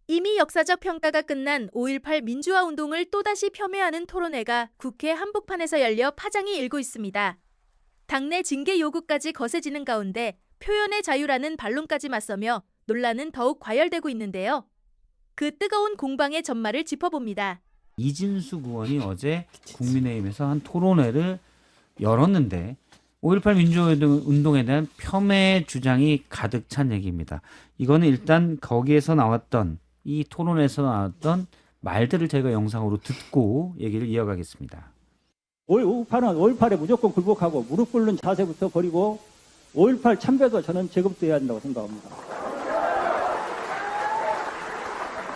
이미 역사적 평가가 끝난 5.18 민주화 운동을 또다시 폄훼하는 토론회가 국회 한복판에서 열려 파장이 일고 있습니다. 당내 징계 요구까지 거세지는 가운데 표현의 자유라는 반론까지 맞서며 논란은 더욱 과열되고 있는데요. 그 뜨거운 공방의 전말을 짚어봅니다. 이진숙 의원이 어제 국민의힘에서 한 토론회를 열었는데 5.18 민주운동에 대한 폄훼 주장이 가득 찬 얘기입니다. 이거는 일단 거기에서 나왔던 이 토론에서 나왔던 말들을 저희가 영상으로 듣고 얘기를 이어가겠습니다. 5.18은 5.18에 무조건 굴복하고 무릎 꿇는 자세부터 버리고 5.18 참배도 저는 제급돼야 한다고 생각합니다.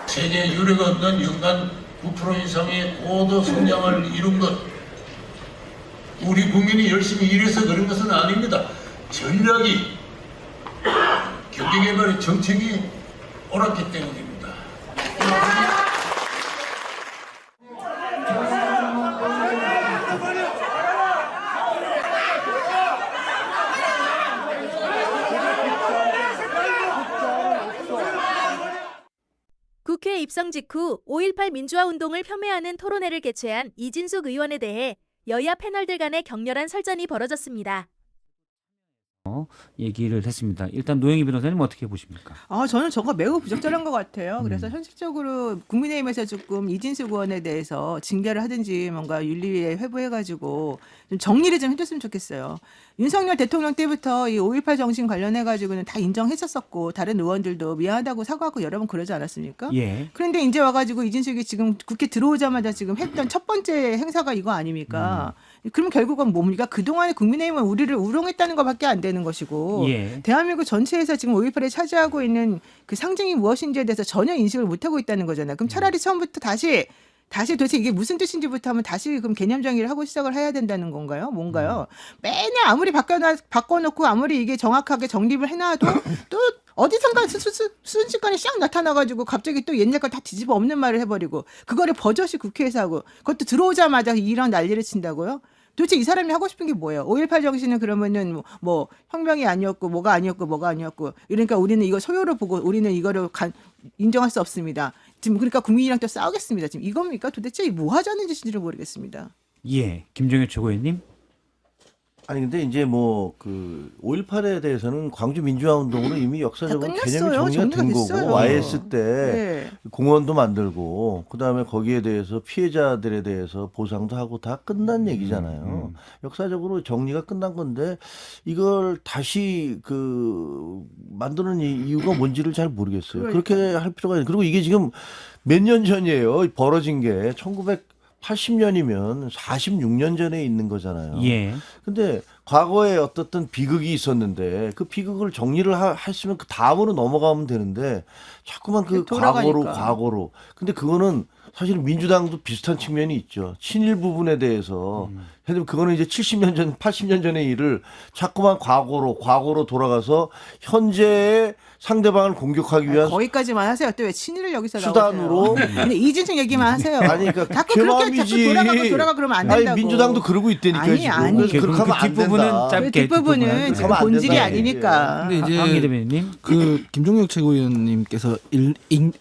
세계 유례가 없는 연간 9% 이상의 고도 성장을 이룬 것, 우리 국민이 열심히 일해서 그런 것은 아닙니다. 전략이, 경제개발의 정책이 옳았기 때문입니다. 국회 입성 직후 5.18 민주화 운동을 폄훼하는 토론회를 개최한 이진숙 의원에 대해 여야 패널들 간의 격렬한 설전이 벌어졌습니다. 얘기를 했습니다. 일단 노영희 변호사님 어떻게 보십니까? 저는 저거 매우 부적절한 것 같아요. 그래서 현실적으로 국민의힘에서 조금 이진숙 의원에 대해서 징계를 하든지 뭔가 윤리위에 회부해가지고 좀 정리를 좀 해줬으면 좋겠어요. 윤석열 대통령 때부터 이 5.18 정신 관련해가지고는 다 인정했었었고 다른 의원들도 미안하다고 사과하고 여러 번 그러지 않았습니까? 예. 그런데 이제 와가지고 이진숙이 지금 국회 들어오자마자 지금 했던 첫 번째 행사가 이거 아닙니까? 그럼 결국은 뭡니까? 그동안에 국민의힘은 우리를 우롱했다는 것밖에 안 되는 것이고 예. 대한민국 전체에서 지금 5.18에 차지하고 있는 그 상징이 무엇인지에 대해서 전혀 인식을 못하고 있다는 거잖아요. 그럼 차라리 처음부터 다시 도대체 이게 무슨 뜻인지부터 하면 다시 그럼 개념 정의를 하고 시작을 해야 된다는 건가요? 뭔가요? 맨날 아무리 바꿔놓고 아무리 이게 정확하게 정립을 해놔도 또 어디선가 순식간에 샥 나타나가지고 갑자기 또 옛날 걸 다 뒤집어 엎는 말을 해버리고 그거를 버젓이 국회에서 하고 그것도 들어오자마자 이런 난리를 친다고요? 도대체 이 사람이 하고 싶은 게 뭐예요? 5.18 정신은 그러면은 뭐 혁명이 아니었고 뭐가 아니었고 이러니까 우리는 이거 소요로 보고 우리는 이거를 인정할 수 없습니다. 지금 그러니까 국민이랑 또 싸우겠습니다. 지금 이겁니까? 도대체 뭐 하자는 짓인지를 모르겠습니다. 예. 김종혁 최고위원님. 아니 근데 이제 뭐 그 5.18에 대해서는 광주 민주화 운동으로 이미 역사적으로 개념이 정리가 된 됐어요. 거고 YS 때 네. 공원도 만들고 그다음에 거기에 대해서 피해자들에 대해서 보상도 하고 다 끝난 얘기잖아요. 역사적으로 정리가 끝난 건데 이걸 다시 그 만드는 이유가 뭔지를 잘 모르겠어요. 그렇게 할 필요가 있는. 그리고 이게 지금 몇 년 전이에요. 벌어진 게 1980년이면 46년 전에 있는 거잖아요. 예. 근데 과거에 어떻든 비극이 있었는데 그 비극을 정리를 했으면 그 다음으로 넘어가면 되는데 자꾸만 그 과거로. 근데 그거는 사실 민주당도 비슷한 측면이 있죠. 친일 부분에 대해서. 근데 그거는 이제 70년 전, 80년 전의 일을 자꾸만 과거로 돌아가서 현재의 상대방을 공격하기 위한 거기까지만 하세요. 또 왜 친일을 여기서 수단으로. 나오세요? 근데 이진숙 얘기만 하세요. 아니, 그러니까 자꾸 그렇게 자꾸 돌아가 그러면 안 된다고. 아니, 민주당도 그러고 있다니까요. 아니. 지금. 그렇게 하면 안 뒷부분은 된다. 짧게 뒷부분은 지금 안 본질이 된다. 아니니까. 근데 이제 황기 대변인님. 그 김종혁 최고위원님께서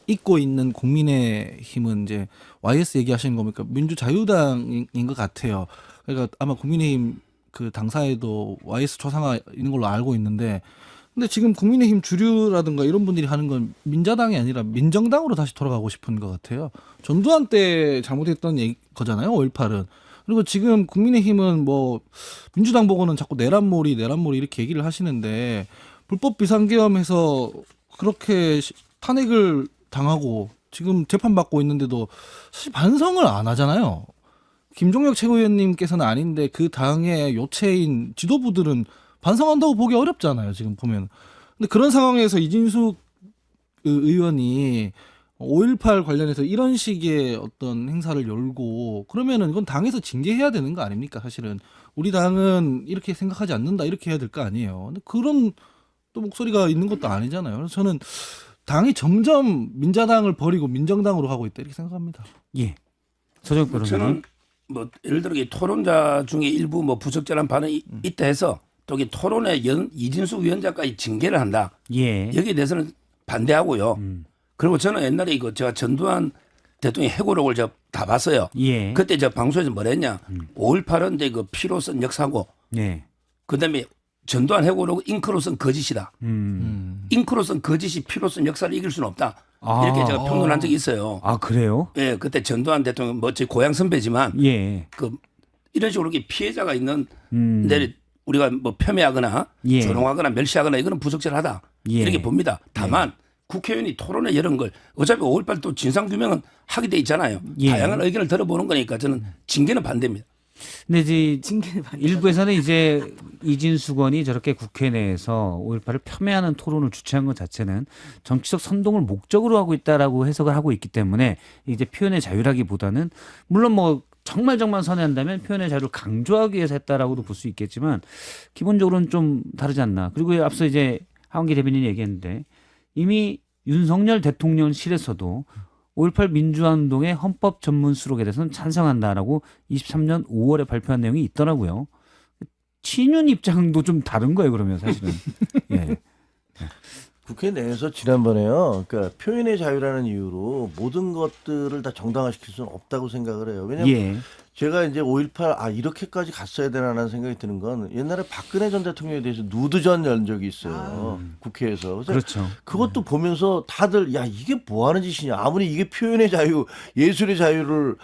읽고 있는 국민의힘은 이제 YS 얘기하시는 겁니까? 민주자유당인 것 같아요. 그러니까 아마 국민의힘 그 당사에도 YS 초상화 있는 걸로 알고 있는데, 근데 지금 국민의힘 주류라든가 이런 분들이 하는 건 민자당이 아니라 민정당으로 다시 돌아가고 싶은 것 같아요. 전두환 때 잘못했던 거잖아요, 5.18은. 그리고 지금 국민의힘은 뭐 민주당 보고는 자꾸 내란몰이 이렇게 얘기를 하시는데, 불법 비상계엄해서 그렇게 탄핵을 당하고 지금 재판받고 있는데도 사실 반성을 안 하잖아요. 김종혁 최고위원님께서는 아닌데 그 당의 요체인 지도부들은 반성한다고 보기 어렵잖아요, 지금 보면. 근데 그런 상황에서 이진숙 의원이 5.18 관련해서 이런 식의 어떤 행사를 열고 그러면은 이건 당에서 징계해야 되는 거 아닙니까? 사실은 우리 당은 이렇게 생각하지 않는다, 이렇게 해야 될 거 아니에요. 근데 그런 또 목소리가 있는 것도 아니잖아요. 그래서 저는 당이 점점 민자당을 버리고 민정당으로 가고 있다, 이렇게 생각합니다. 예. 서정욱 변호사님. 저는 뭐 예를 들어 이 토론자 중에 일부 뭐 부적절한 반응이 있다 해서 또 이 토론에 이진숙 위원장까지 징계를 한다. 예. 여기에 대해서는 반대하고요. 그리고 저는 옛날에 이거 제가 전두환 대통령 해고록을 제가 다 봤어요. 예. 그때 제가 방송에서 뭐랬냐. 5.18은 그 피로 쓴 역사고 예. 그다음에 전두환 해고록 잉크로 쓴 거짓이다. 잉크로 쓴 거짓이 피로 쓴 역사를 이길 수는 없다. 아. 이렇게 제가 평론한 적이 있어요. 아, 그래요? 예, 그때 전두환 대통령 뭐 제 고향 선배지만 예. 그 이런 식으로 이렇게 피해자가 있는 데 우리가 뭐 폄훼하거나 예. 조롱하거나 멸시하거나 이거는 부적절하다. 예. 이렇게 봅니다. 다만 국회의원이 토론회 이런 걸 어차피 5.18 또 진상규명은 하게 돼 있잖아요. 예. 다양한 의견을 들어보는 거니까 저는 징계는 반대입니다. 근데 이제 징계를 받는 일부에서는 이제 이진숙 의원이 저렇게 국회 내에서 5.18을 폄훼하는 토론을 주최한 것 자체는 정치적 선동을 목적으로 하고 있다라고 해석을 하고 있기 때문에 이제 표현의 자유라기보다는 물론 뭐 정말 선회한다면 표현의 자유를 강조하기 위해서 했다라고도 볼 수 있겠지만 기본적으로는 좀 다르지 않나. 그리고 앞서 이제 하원기 대변인이 얘기했는데 이미 윤석열 대통령실에서도 5.18 민주화운동의 헌법 전문 수록에 대해서는 찬성한다라고 23년 5월에 발표한 내용이 있더라고요. 친윤 입장도 좀 다른 거예요, 그러면 사실은. 예. 국회 내에서 지난번에요. 그러니까 표현의 자유라는 이유로 모든 것들을 다 정당화시킬 수는 없다고 생각을 해요. 왜냐하면 예. 제가 이제 5.18 이렇게까지 갔어야 되나라는 생각이 드는 건 옛날에 박근혜 전 대통령에 대해서 누드전 연 적이 있어요. 국회에서. 그래서 그렇죠. 그것도 보면서 다들 야 이게 뭐 하는 짓이냐. 아무리 이게 표현의 자유, 예술의 자유를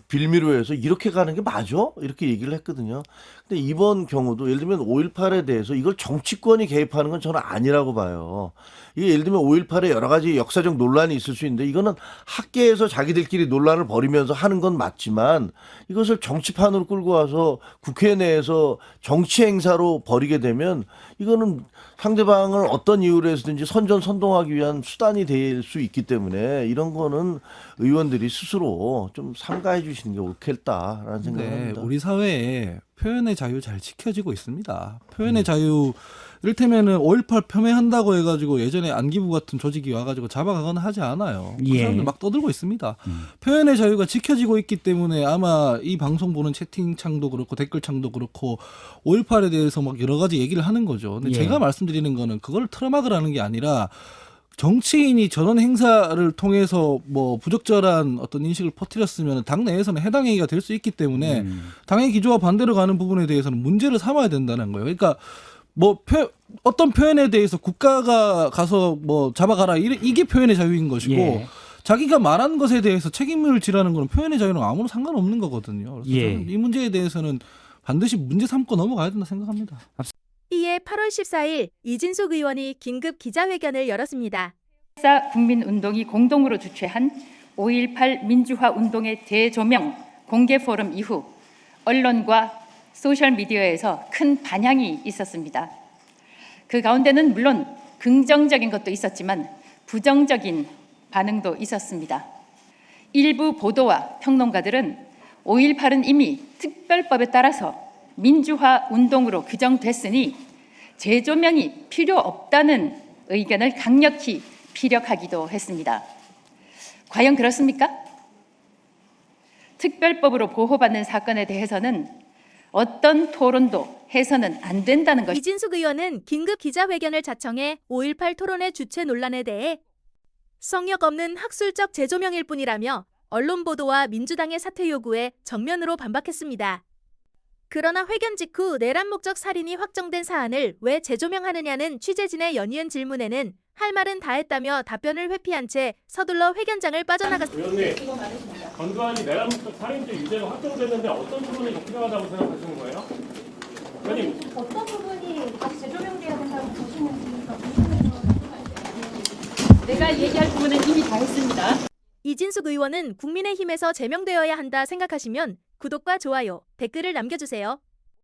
빌미로 해서 이렇게 가는 게 맞아? 이렇게 얘기를 했거든요. 근데 이번 경우도 예를 들면 5.18에 대해서 이걸 정치권이 개입하는 건 저는 아니라고 봐요. 이게 예를 들면 5.18에 여러 가지 역사적 논란이 있을 수 있는데 이거는 학계에서 자기들끼리 논란을 벌이면서 하는 건 맞지만 이것을 정치판으로 끌고 와서 국회 내에서 정치 행사로 벌이게 되면 이거는 상대방을 어떤 이유로 해서든지 선전선동하기 위한 수단이 될 수 있기 때문에 이런 거는 의원들이 스스로 좀 삼가해 주시는 게 옳겠다라는 생각을 네, 합니다. 우리 사회에 표현의 자유 잘 지켜지고 있습니다. 표현의 자유 이를테면은 5.18 폄훼한다고 해가지고 예전에 안기부 같은 조직이 와가지고 잡아가거나 하지 않아요. 그 예. 사람들 막 떠들고 있습니다. 표현의 자유가 지켜지고 있기 때문에 아마 이 방송 보는 채팅창도 그렇고 댓글창도 그렇고 5.18에 대해서 막 여러 가지 얘기를 하는 거죠. 근데 예. 제가 말씀드리는 거는 그걸 틀어막으라는 게 아니라 정치인이 저런 행사를 통해서 뭐 부적절한 어떤 인식을 퍼뜨렸으면 당내에서는 해당 행위가 될 수 있기 때문에 당의 기조와 반대로 가는 부분에 대해서는 문제를 삼아야 된다는 거예요. 그러니까 뭐 어떤 표현에 대해서 국가가 가서 뭐 잡아가라 이게 표현의 자유인 것이고 예. 자기가 말한 것에 대해서 책임을 지라는 건 표현의 자유랑 아무런 상관없는 거거든요. 그래서 예. 저는 이 문제에 대해서는 반드시 문제 삼고 넘어가야 된다 생각합니다. 이에 8월 14일 이진숙 의원이 긴급 기자회견을 열었습니다. 국민운동이 공동으로 주최한 5.18 민주화 운동의 대조명 공개 포럼 이후 언론과 소셜미디어에서 큰 반향이 있었습니다. 그 가운데는 물론 긍정적인 것도 있었지만 부정적인 반응도 있었습니다. 일부 보도와 평론가들은 5.18은 이미 특별법에 따라서 민주화 운동으로 규정됐으니 재조명이 필요 없다는 의견을 강력히 피력하기도 했습니다. 과연 그렇습니까? 특별법으로 보호받는 사건에 대해서는 어떤 토론도 해서는 안 된다는 것. 이진숙 의원은 긴급 기자회견을 자청해 5.18 토론회 주최 논란에 대해 성역 없는 학술적 재조명일 뿐이라며 언론 보도와 민주당의 사퇴 요구에 정면으로 반박했습니다. 그러나 회견 직후 내란 목적 살인이 확정된 사안을 왜 재조명하느냐는 취재진의 연이은 질문에는 할 말은 다 했다며 답변을 회피한 채 서둘러 회견장을 빠져나갔습니다. 의원님, 전두환이 내란 목적 살인죄 유죄가 확정됐는데 어떤 부분이 더 필요하다고 생각하시는 거예요? 의원님, 어떤 부분이 다시 재조명돼야 된다고 보시는지 내가 얘기할 부분은 이미 다 했습니다. 이진숙 의원은 국민의힘에서 제명되어야 한다 생각하시면 구독과 좋아요, 댓글을 남겨주세요.